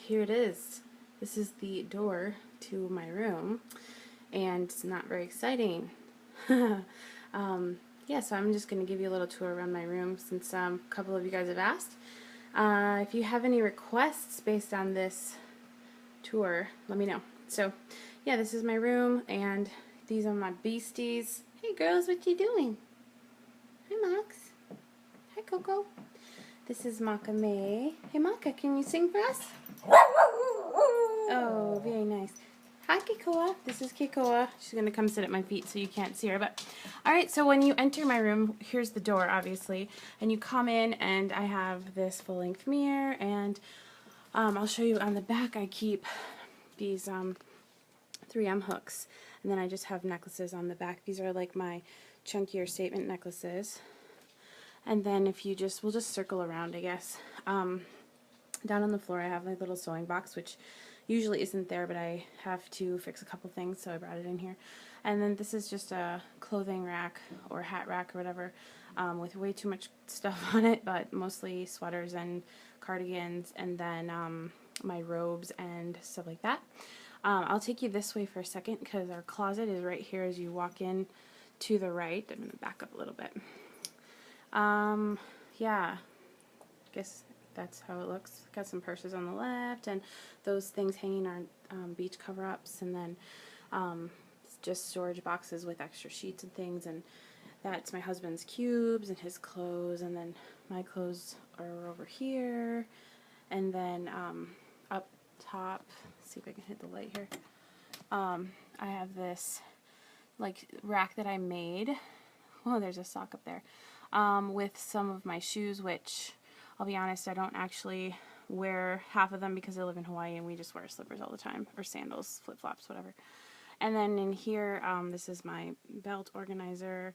here it is. This is the door to my room, and it's not very exciting. Yeah, so I'm just going to give you a little tour around my room since a couple of you guys have asked. If you have any requests based on this tour, let me know. So, yeah, this is my room, and these are my beasties. Hey girls, what you doing? Hi Max. Hi Coco. This is Maka May. Hey Maka, can you sing for us? Oh, very nice. Hi Kikoa. This is Kikoa. She's going to come sit at my feet so you can't see her. But alright, so when you enter my room, here's the door obviously, and you come in and I have this full-length mirror, and I'll show you on the back I keep these 3M hooks, and then I just have necklaces on the back. These are like my chunkier statement necklaces. And then if you we'll just circle around, I guess. Down on the floor I have my little sewing box, which usually isn't there, but I have to fix a couple things, so I brought it in here. And then this is just a clothing rack or hat rack or whatever, with way too much stuff on it, but mostly sweaters and cardigans, and then my robes and stuff like that. I'll take you this way for a second because our closet is right here as you walk in to the right. I'm going to back up a little bit. Yeah, I guess that's how it looks. Got some purses on the left, and those things hanging are beach cover-ups, and then just storage boxes with extra sheets and things, and that's my husband's cubes and his clothes, and then my clothes are over here, and then up top, let's see if I can hit the light here, I have this like rack that I made. Oh, there's a sock up there. With some of my shoes, which I'll be honest, I don't actually wear half of them because I live in Hawaii and we just wear slippers all the time, or sandals, flip-flops, whatever. And then in here, this is my belt organizer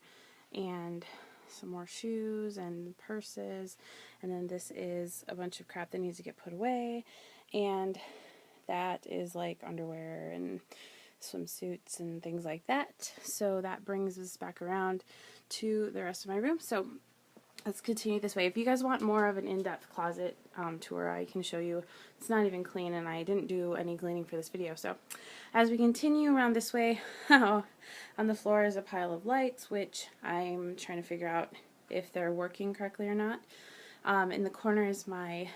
and some more shoes and purses, and then this is a bunch of crap that needs to get put away, and that is like underwear and swimsuits and things like that. So that brings us back around to the rest of my room. So let's continue this way. If you guys want more of an in-depth closet tour, I can show you. It's not even clean, and I didn't do any cleaning for this video. So as we continue around this way, on the floor is a pile of lights, which I'm trying to figure out if they're working correctly or not. In the corner is my,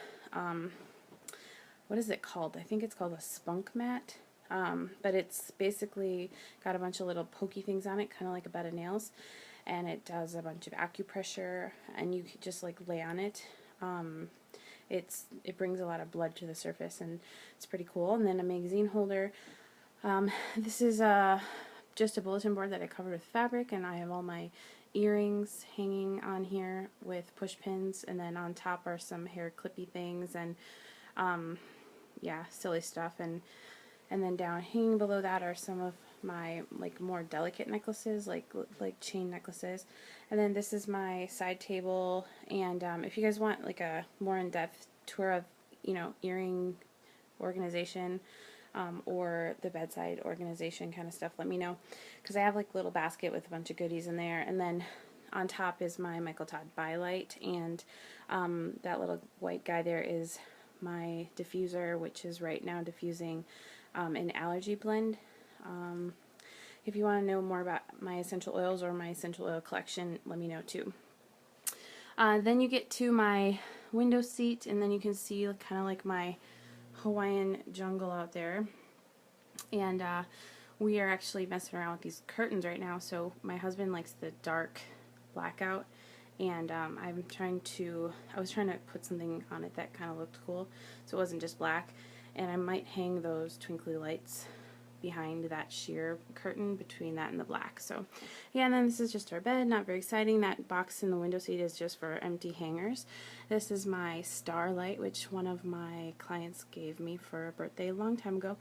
what is it called? I think it's called a spunk mat. But it's basically got a bunch of little pokey things on it, kind of like a bed of nails, and it does a bunch of acupressure, and you can just like lay on it. It brings a lot of blood to the surface, and it's pretty cool. And then a magazine holder. This is just a bulletin board that I covered with fabric, and I have all my earrings hanging on here with push pins, and then on top are some hair clippy things and yeah, silly stuff, and then down hanging below that are some of my like more delicate necklaces, like chain necklaces. And then this is my side table, and if you guys want like a more in-depth tour of, you know, earring organization or the bedside organization kind of stuff, let me know, because I have like a little basket with a bunch of goodies in there. And then on top is my Michael Todd Bylight, and that little white guy there is my diffuser, which is right now diffusing an allergy blend. If you want to know more about my essential oils or my essential oil collection, let me know too. Then you get to my window seat, and then you can see kind of like my Hawaiian jungle out there. And we are actually messing around with these curtains right now. So my husband likes the dark blackout, and I was trying to put something on it that kind of looked cool, so it wasn't just black. And I might hang those twinkly lights behind that sheer curtain between that and the black. So yeah, and then this is just our bed, not very exciting. That box in the window seat is just for empty hangers. This is my starlight, which one of my clients gave me for a birthday a long time ago.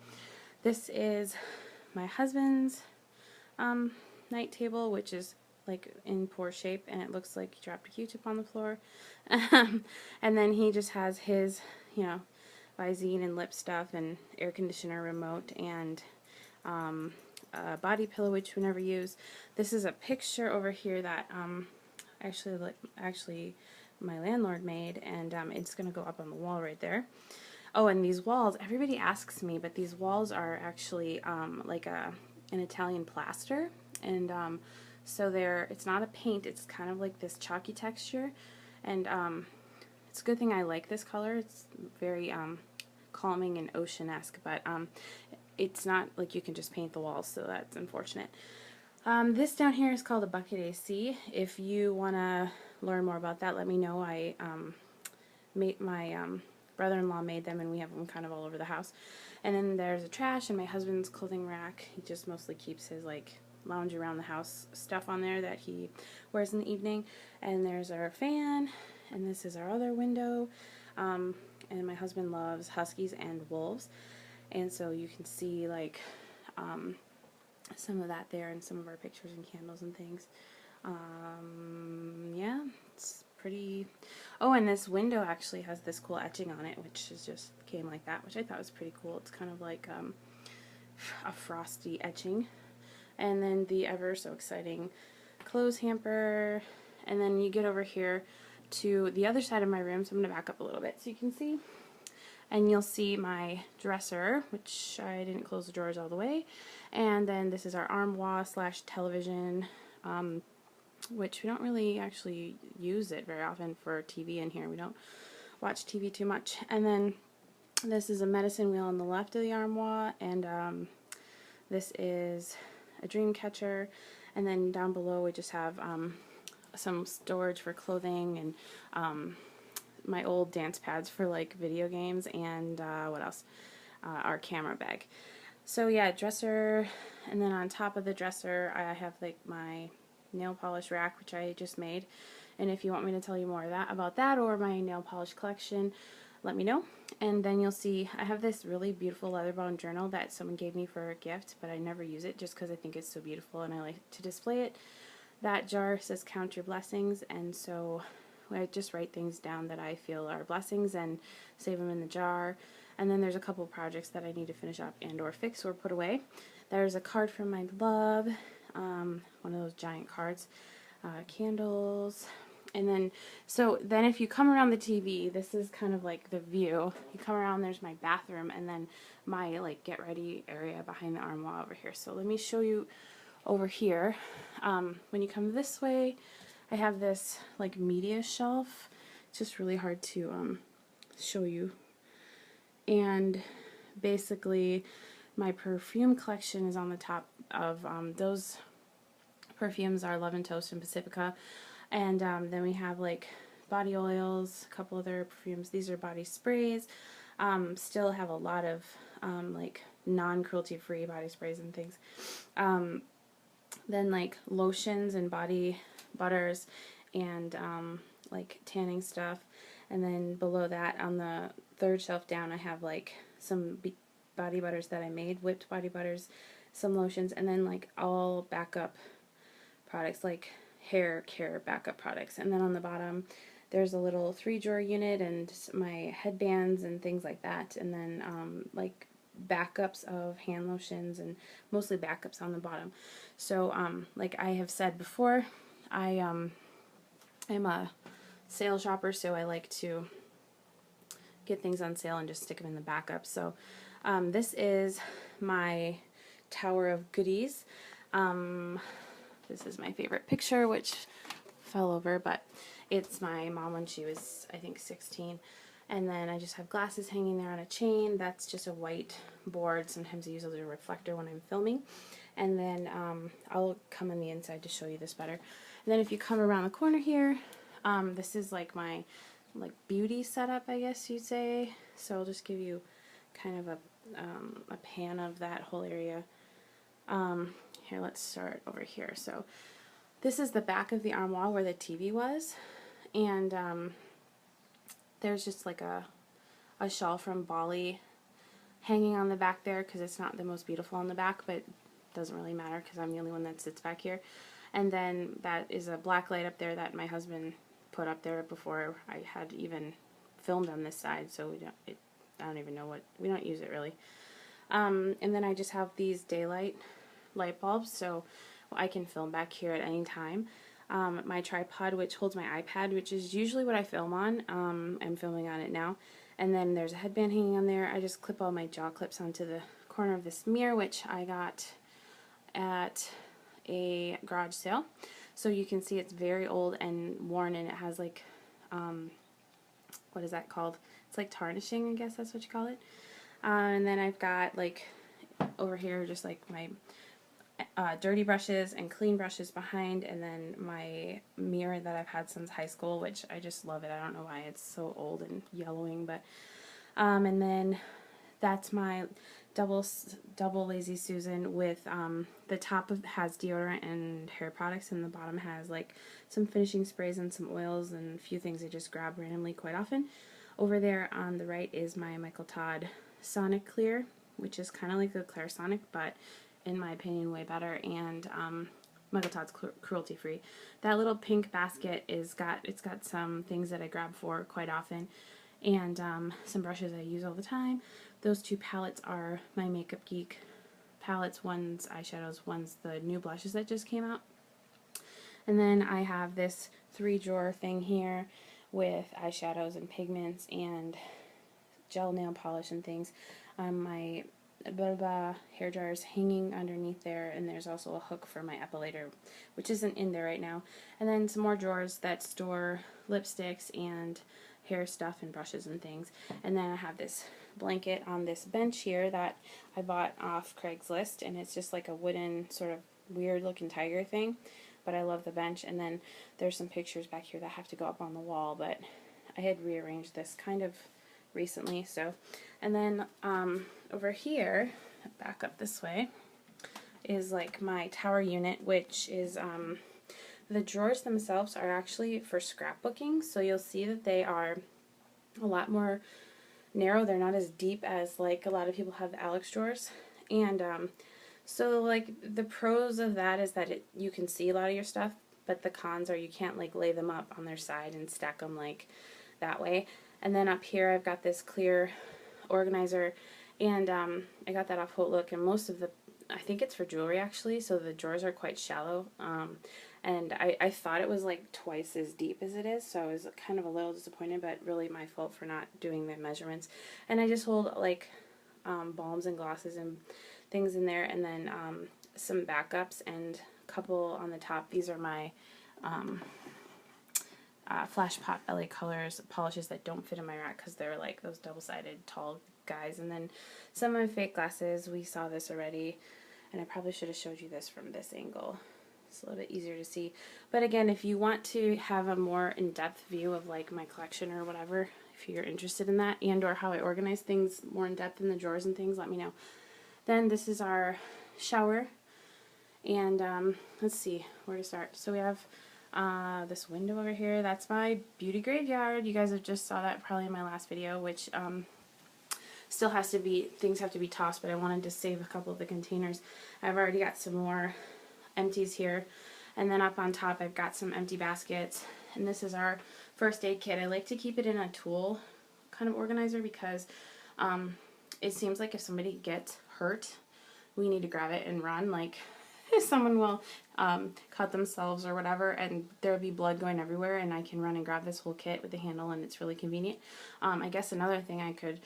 This is my husband's night table, which is like in poor shape, and it looks like he dropped a Q-tip on the floor. And then he just has his, you know, Visine and lip stuff and air conditioner remote and a body pillow, which we never use. This is a picture over here that actually my landlord made, and it's going to go up on the wall right there. Oh, and these walls, everybody asks me, but these walls are actually like an Italian plaster, and so it's not a paint, it's kind of like this chalky texture, and it's a good thing I like this color. It's very calming and ocean-esque, but it's not like you can just paint the walls, so that's unfortunate. This down here is called a bucket AC. If you want to learn more about that, let me know. I my brother-in-law made them, and we have them kind of all over the house. And then there's a trash and my husband's clothing rack. He just mostly keeps his like lounge around the house stuff on there that he wears in the evening. And there's our fan, and this is our other window. And my husband loves huskies and wolves, and so you can see like some of that there, and some of our pictures and candles and things. Yeah, it's pretty. Oh, and this window actually has this cool etching on it, which is just came like that, which I thought was pretty cool. It's kind of like a frosty etching. And then the ever so exciting clothes hamper. And then you get over here to the other side of my room, so I'm going to back up a little bit so you can see. And you'll see my dresser, which I didn't close the drawers all the way. And then this is our armoire slash television, which we don't really actually use it very often for TV in here. We don't watch TV too much. And then this is a medicine wheel on the left of the armoire, and this is a dream catcher. And then down below we just have some storage for clothing, and my old dance pads for like video games, and what else? Our camera bag. So yeah, dresser, and then on top of the dresser I have like my nail polish rack, which I just made. And if you want me to tell you more about that or my nail polish collection, let me know. And then you'll see I have this really beautiful leather-bound journal that someone gave me for a gift, but I never use it just because I think it's so beautiful and I like to display it. That jar says count your blessings, and so I just write things down that I feel are blessings and save them in the jar. And then there's a couple projects that I need to finish up and or fix or put away. There's a card from my love, one of those giant cards, candles. And then, so then if you come around the TV, this is kind of like the view. You come around, there's my bathroom, and then my like get ready area behind the armoire over here. So let me show you over here. When you come this way, I have this like media shelf. It's just really hard to show you. And basically my perfume collection is on the top of those perfumes are Love and Toast and Pacifica. And then we have like body oils, a couple other perfumes. These are body sprays. Still have a lot of like non-cruelty free body sprays and things. Then like lotions and body butters and like tanning stuff. And then below that on the third shelf down I have like some body butters that I made, whipped body butters, some lotions, and then like all backup products like hair care backup products. And then on the bottom there's a little 3-drawer unit and my headbands and things like that, and then like backups of hand lotions, and mostly backups on the bottom. So like I have said before, I am a sale shopper, so I like to get things on sale and just stick them in the backup. So this is my tower of goodies. This is my favorite picture, which fell over, but it's my mom when she was, I think, 16. And then I just have glasses hanging there on a chain. That's just a white board. Sometimes I use it as a reflector when I'm filming. And then I'll come on the inside to show you this better. And then if you come around the corner here, this is like my beauty setup, I guess you'd say. So I'll just give you kind of a pan of that whole area. Here, let's start over here. So this is the back of the armoire where the TV was, and there's just like a shawl from Bali hanging on the back there because it's not the most beautiful on the back, but it doesn't really matter because I'm the only one that sits back here. And then that is a black light up there that my husband put up there before I had even filmed on this side, so I don't even know what, we don't use it really. And then I just have these daylight light bulbs, so I can film back here at any time. My tripod, which holds my iPad, which is usually what I film on. I'm filming on it now. And then there's a headband hanging on there. I just clip all my jaw clips onto the corner of this mirror, which I got at a garage sale. So you can see it's very old and worn, and it has like, what is that called? It's like tarnishing, I guess that's what you call it. And then I've got like over here just like my dirty brushes and clean brushes behind, and then my mirror that I've had since high school, which I just love it. I don't know why it's so old and yellowing, but and then that's my double Lazy Susan with the top has deodorant and hair products, and the bottom has like some finishing sprays and some oils and a few things I just grab randomly quite often. Over there on the right is my Michael Todd Sonic Clear, which is kind of like the Clairsonic, but in my opinion way better, and Michael Todd's cruelty free. That little pink basket it's got some things that I grab for quite often, and some brushes I use all the time. Those two palettes are my Makeup Geek palettes. One's eyeshadows, one's the new blushes that just came out. And then I have this 3-drawer thing here with eyeshadows and pigments and gel nail polish and things. My hair dryer is hanging underneath there, and there's also a hook for my epilator, which isn't in there right now. And then some more drawers that store lipsticks and hair stuff and brushes and things. And then I have this blanket on this bench here that I bought off Craigslist, and it's just like a wooden sort of weird looking tiger thing, but I love the bench. And then there's some pictures back here that have to go up on the wall, but I had rearranged this kind of recently. So, and then over here, back up this way, is like my tower unit, which is the drawers themselves are actually for scrapbooking, so you'll see that they are a lot more narrow. They're not as deep as like a lot of people have the Alex drawers. And so like the pros of that is that you can see a lot of your stuff, but the cons are you can't like lay them up on their side and stack them like that way. And then up here I've got this clear organizer, and I got that off Haute Look, and most of the, I think it's for jewelry actually, so the drawers are quite shallow, and I thought it was like twice as deep as it is, so I was kind of a little disappointed, but really my fault for not doing the measurements. And I just hold like balms and glosses and things in there, and then some backups and a couple on the top. These are my Flash Pop LA Colors polishes that don't fit in my rack because they're like those double-sided tall guys. And then some of my fake glasses. We saw this already, and I probably should have showed you this from this angle. It's a little bit easier to see. But again, if you want to have a more in-depth view of like my collection or whatever, if you're interested in that, and or how I organize things more in depth in the drawers and things, let me know. Then this is our shower, and let's see where to start. So we have this window over here. That's my beauty graveyard. You guys have just saw that probably in my last video, which still has to be, things have to be tossed, but I wanted to save a couple of the containers. I've already got some more empties here, and then up on top I've got some empty baskets, and this is our first aid kit. I like to keep it in a tool kind of organizer because it seems like if somebody gets hurt, we need to grab it and run. Like someone will cut themselves or whatever, and there'll be blood going everywhere, and I can run and grab this whole kit with the handle, and it's really convenient. I guess another thing I could,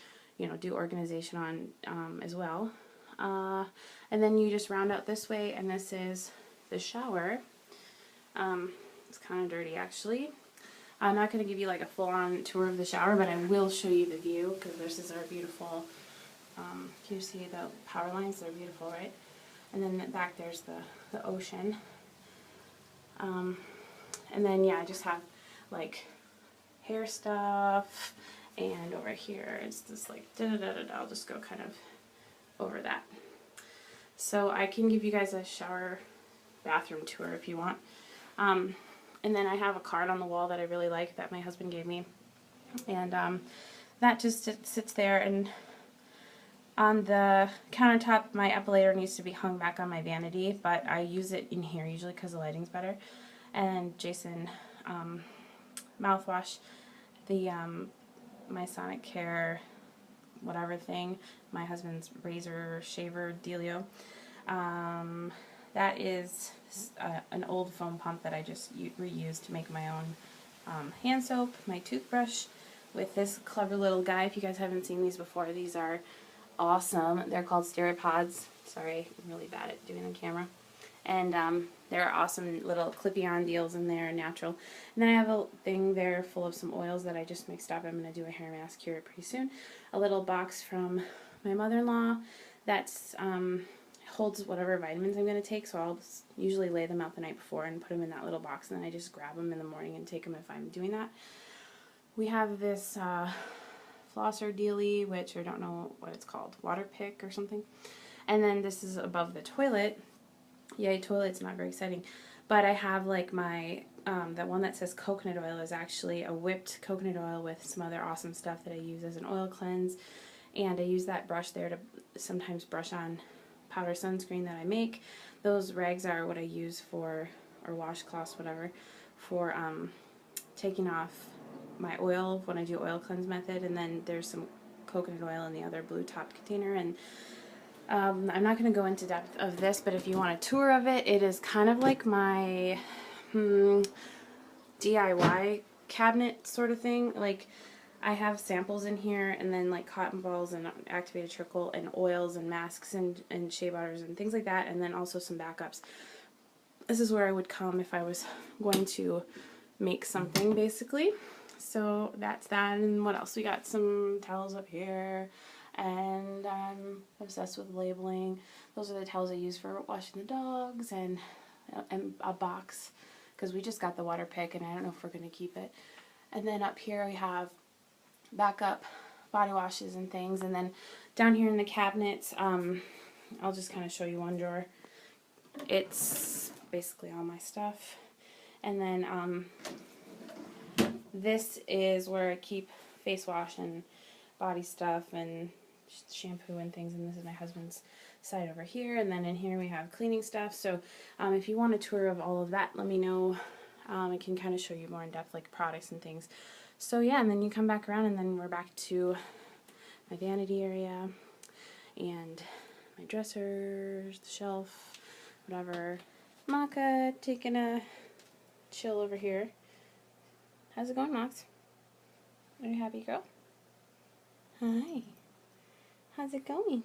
do organization on as well. And then you just round out this way, and this is the shower. It's kind of dirty actually. I'm not going to give you like a full-on tour of the shower, but I will show you the view, because this is our beautiful, can you see the power lines? They're beautiful, right? And then back there's the ocean. And then yeah, I just have like hair stuff, and over here it's just like I'll just go kind of over that. So I can give you guys a shower bathroom tour if you want. And then I have a card on the wall that I really like that my husband gave me, and that just sits there. And on the countertop, my epilator needs to be hung back on my vanity, but I use it in here usually because the lighting's better. And Jason mouthwash, the my Sonic Care whatever thing, my husband's razor shaver dealio. That is an old foam pump that I just reused to make my own hand soap. My toothbrush, with this clever little guy. If you guys haven't seen these before, these are awesome. They're called Stereopods. Sorry, I'm really bad at doing on camera. And there are awesome little clippy-on deals in there, natural. And then I have a thing there full of some oils that I just mixed up. I'm going to do a hair mask here pretty soon. A little box from my mother-in-law that's holds whatever vitamins I'm going to take, so I'll usually lay them out the night before and put them in that little box, and then I just grab them in the morning and take them if I'm doing that. We have this flosser dealie, which I don't know what it's called, water pick or something. And then this is above the toilet. Yay, toilet's not very exciting. But I have like my, that one that says coconut oil is actually a whipped coconut oil with some other awesome stuff that I use as an oil cleanse. And I use that brush there to sometimes brush on powder sunscreen that I make. Those rags are what I use for, or washcloths, whatever, for taking off my oil when I do oil cleanse method. And then there's some coconut oil in the other blue topped container. And I'm not going to go into depth of this, but if you want a tour of it, it is kind of like my DIY cabinet sort of thing. Like, I have samples in here, and then like cotton balls and activated charcoal and oils and masks and shea butters and things like that, and then also some backups. This is where I would come if I was going to make something, basically. So that's that. And what else? We got some towels up here, and I'm obsessed with labeling. Those are the towels I use for washing the dogs, and a box, because we just got the water pick and I don't know if we're going to keep it. And then up here we have backup body washes and things, and then down here in the cabinets, I'll just kind of show you one drawer. It's basically all my stuff. And then this is where I keep face wash and body stuff and shampoo and things, and this is my husband's side over here. And then in here we have cleaning stuff. So if you want a tour of all of that, let me know. I can kind of show you more in depth, like products and things. So yeah, and then you come back around, and then we're back to my vanity area and my dressers, the shelf, whatever. Maka taking a chill over here. How's it going, Mox? Are you happy, girl? Hi. How's it going?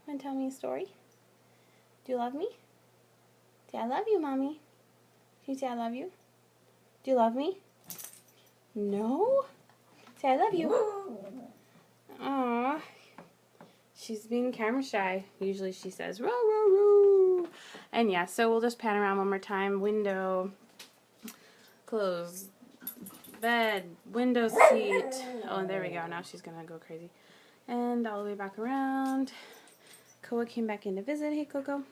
Want to tell me a story? Do you love me? Say I love you, Mommy. Can you say I love you? Do you love me? No? Say I love you. Aww. She's being camera shy. Usually she says, row, row, row. And yeah, so we'll just pan around one more time. Window, close, bed, window seat. Oh, there we go. Now she's going to go crazy. And all the way back around. Koa came back in to visit. Hey, Coco.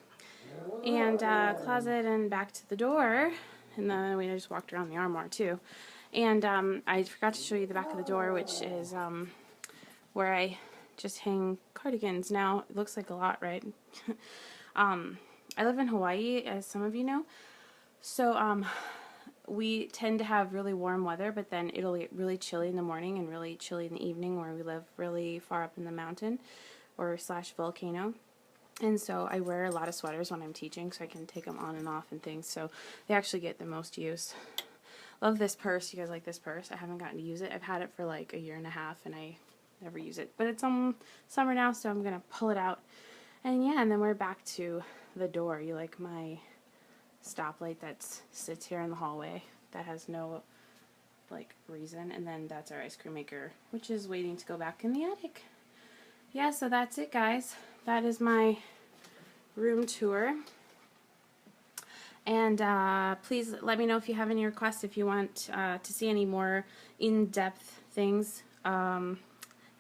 And closet and back to the door. And then we just walked around the armoire too. And I forgot to show you the back of the door, which is where I just hang cardigans. Now, it looks like a lot, right? I live in Hawaii, as some of you know. So we tend to have really warm weather, but then it'll get really chilly in the morning and really chilly in the evening, where we live really far up in the mountain or / volcano. And so I wear a lot of sweaters when I'm teaching, so I can take them on and off and things. So they actually get the most use. Love this purse. You guys like this purse? I haven't gotten to use it. I've had it for like a year and a half, and I never use it. But it's summer now, so I'm going to pull it out. And yeah, and then we're back to the door. You like my stoplight that sits here in the hallway that has no like reason. And then that's our ice cream maker, which is waiting to go back in the attic. Yeah, so that's it, guys. That is my room tour. And please let me know if you have any requests, if you want to see any more in-depth things, and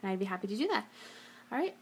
I'd be happy to do that. Alright,